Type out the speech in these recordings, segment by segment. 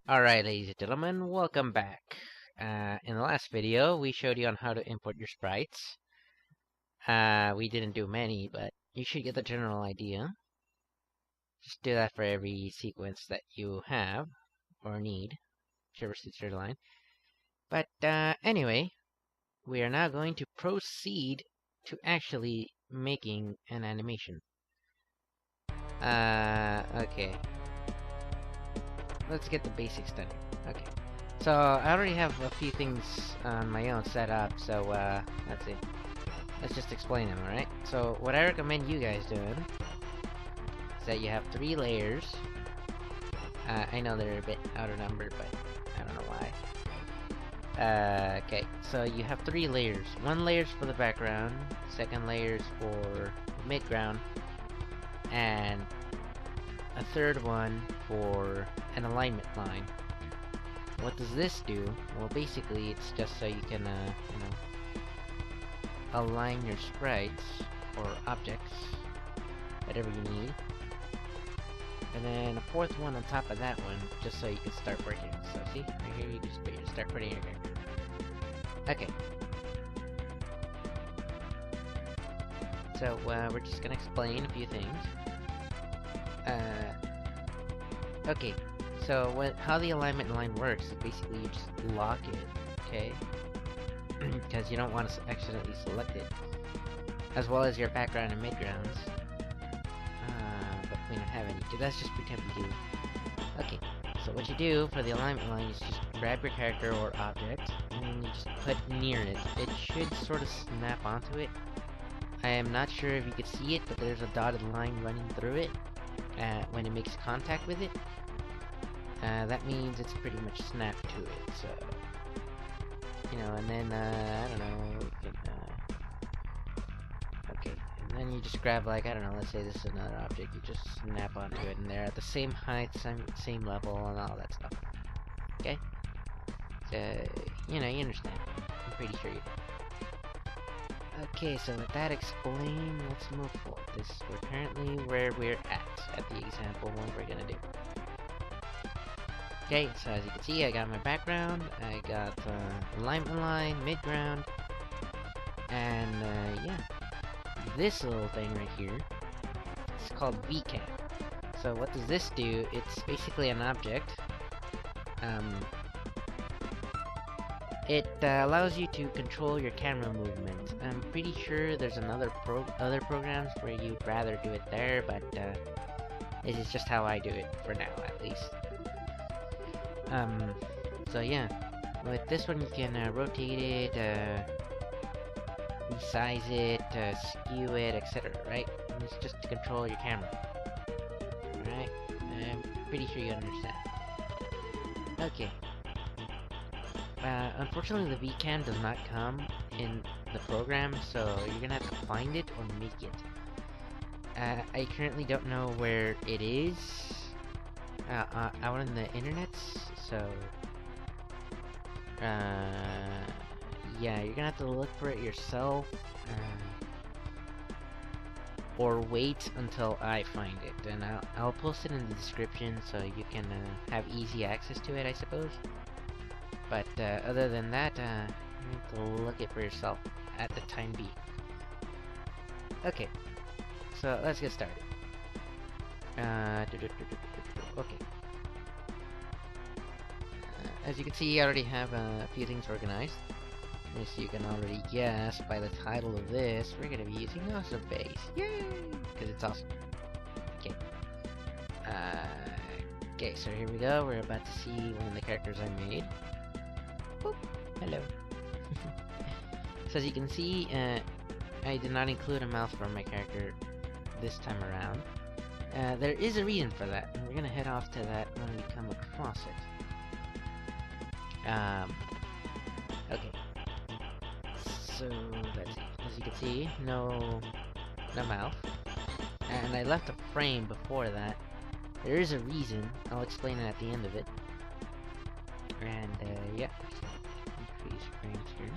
Alright, ladies and gentlemen, welcome back. In the last video, we showed you on how to import your sprites. We didn't do many, but you should get the general idea. Just do that for every sequence that you have, or need, whichever suits your line. But anyway, we are now going to proceed to actually making an animation. Okay. Let's get the basics done. Okay. So, I already have a few things on my own set up, so, let's see. Let's just explain them, alright? So, what I recommend you guys doing is that you have 3 layers. I know they're a bit outnumbered, but I don't know why. Okay, so you have 3 layers. 1 layer's for the background, 2nd layer's for midground, and a 3rd one for an alignment line. What does this do? Well, basically, it's just so you can, align your sprites or objects, whatever you need. And then a 4th one on top of that one, just so you can start working. So see, right here you just start putting your character. Okay. So we're just gonna explain a few things. Okay, so how the alignment line works is basically you just lock it, okay? Because you don't want to accidentally select it, as well as your background and midgrounds. But we don't have any. Let's just pretend we do. Okay, so what you do for the alignment line is just grab your character or object, and then you just put near it. It should sort of snap onto it. I am not sure if you can see it, but there's a dotted line running through it when it makes contact with it. That means it's pretty much snapped to it, so, you know, and then, I don't know, you can, okay, and then you just grab, like, I don't know, let's say this is another object, you just snap onto it, and they're at the same height, same level, and all that stuff, okay? So, you know, you understand, I'm pretty sure you do. Okay, so with that explained, let's move forward. We're currently where we're at the example one we're gonna do. Okay, so as you can see, I got my background, I got alignment line, midground, and yeah, this little thing right here, it's called VCam. So what does this do? It's basically an object. It allows you to control your camera movement. I'm pretty sure there's other programs where you'd rather do it there, but this is just how I do it for now, at least. So yeah, with this one you can rotate it, resize it, skew it, etc., right? And it's just to control your camera. Alright? I'm pretty sure you understand. Okay. Unfortunately the VCam does not come in the program, so you're gonna have to find it or make it. I currently don't know where it is out on the internet, so yeah, you're gonna have to look for it yourself, or wait until I find it, and I'll post it in the description so you can have easy access to it, I suppose. But other than that, you have to look it for yourself at the time being. Okay, so let's get started. Okay. As you can see, I already have a few things organized. As you can already guess by the title of this, we're going to be using Awesome Base. Yay! Because it's awesome. Okay. Okay, so here we go. We're about to see one of the characters I made. Oh, hello. So as you can see, I did not include a mouth for my character this time around. There is a reason for that, and we're gonna head off to that when we come across it. Okay. So let's see. As you can see, no mouth, and I left a frame before that. There is a reason. I'll explain it at the end of it. And yeah, increase frames here.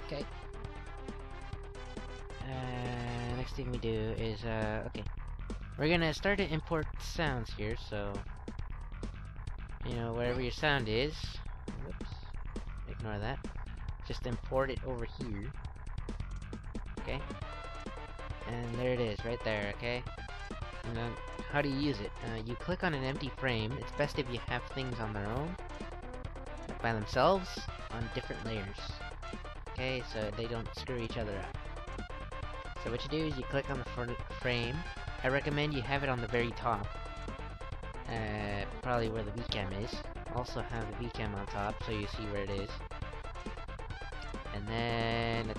Okay. Next thing we do is okay. We're gonna start to import sounds here, so you know, wherever your sound is, whoops, ignore that, just import it over here, okay? And there it is, right there, okay? And then, how do you use it? You click on an empty frame. It's best if you have things on their own, like by themselves, on different layers, okay? So they don't screw each other up. So what you do is you click on the frame. I recommend you have it on the very top, probably where the VCam is. Also have the VCam on top so you see where it is. And then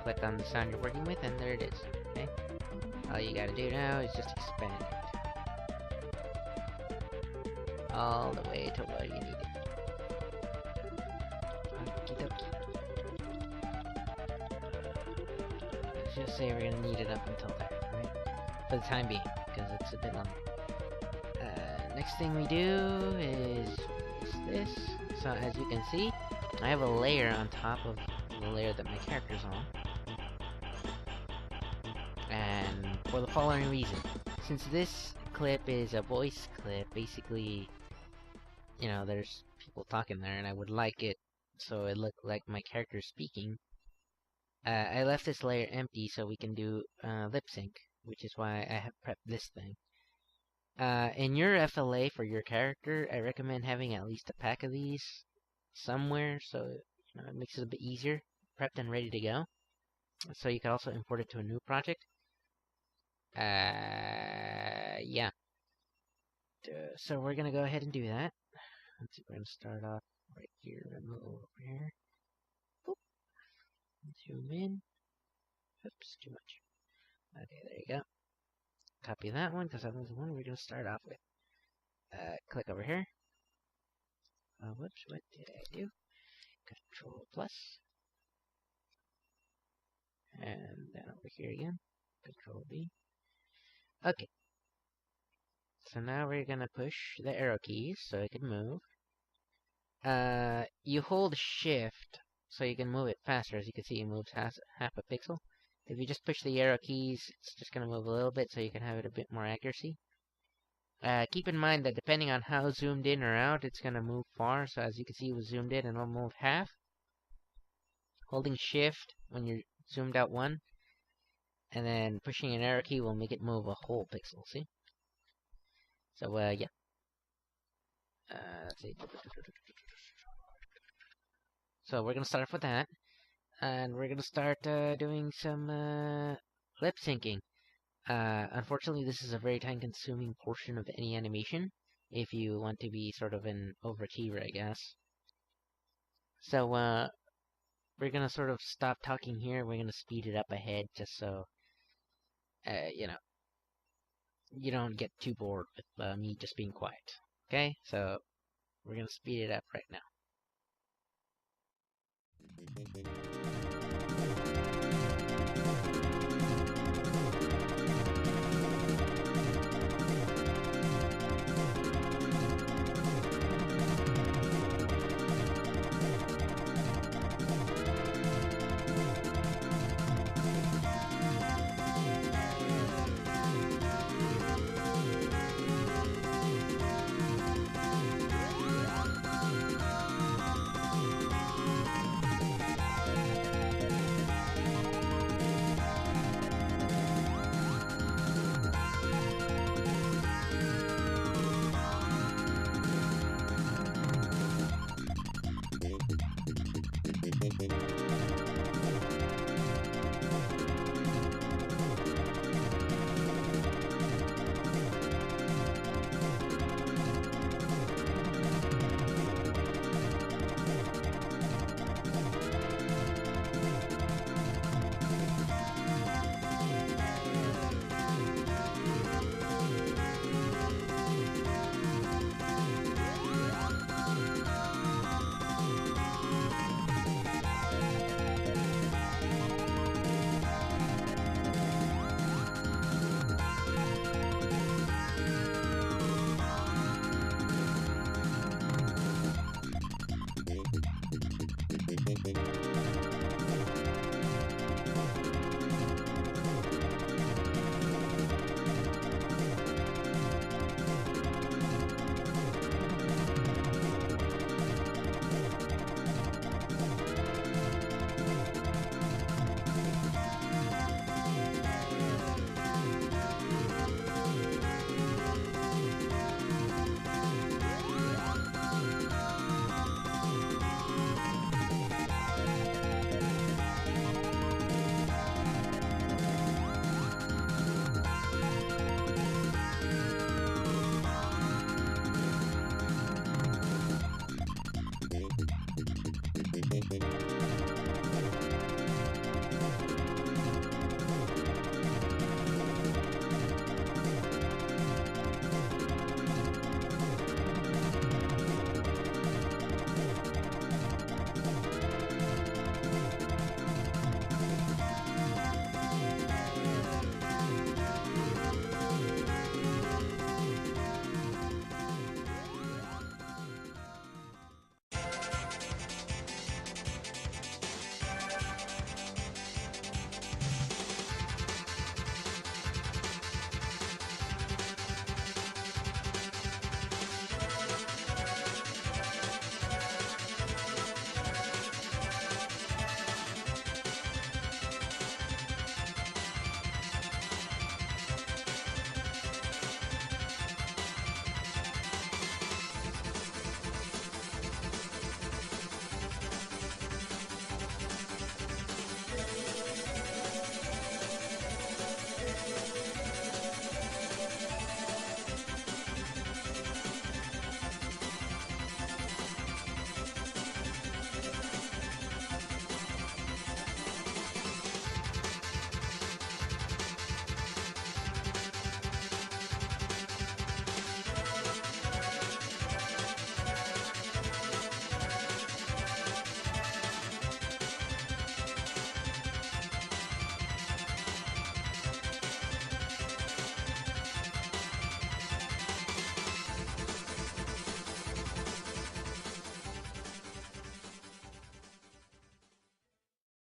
click on the sound you're working with, and there it is. Okay. All you gotta do now is just expand it all the way to where you need it. Let's just say we're gonna need it up until there, right? For the time being, because it's a bit longer. Next thing we do is this. So as you can see, I have a layer on top of the layer that my character's on. And for the following reason. Since this clip is a voice clip, basically, you know, there's people talking there, and I would like it so it looked like my character's speaking. I left this layer empty so we can do lip sync, which is why I have prepped this thing. In your FLA for your character, I recommend having at least a pack of these somewhere, so you know, it makes it a bit easier, prepped and ready to go. So you can also import it to a new project. Yeah. So we're gonna go ahead and do that. Let's see, we're gonna start off right here and move over here. Boop. Zoom in. Oops, too much. Okay, there you go. Copy that one, because that was the one we're gonna start off with. Click over here. Whoops, what did I do? Control plus. And then over here again. Control B. Okay. So now we're gonna push the arrow keys so it can move. You hold shift so you can move it faster. As you can see, it moves half a pixel. If you just push the arrow keys, it's just gonna move a little bit so you can have it a bit more accuracy. Keep in mind that depending on how zoomed in or out, it's gonna move far. So as you can see, it was zoomed in and it'll move half. Holding shift when you're zoomed out one, and then pushing an arrow key will make it move a whole pixel, see? So, yeah. Let's see. So we're gonna start off with that. And we're gonna start doing some lip syncing. Unfortunately, this is a very time-consuming portion of any animation, if you want to be sort of an overachiever, I guess. So, we're gonna sort of stop talking here. We're gonna speed it up ahead, just so, you know, you don't get too bored with me just being quiet. Okay? So, we're gonna speed it up right now.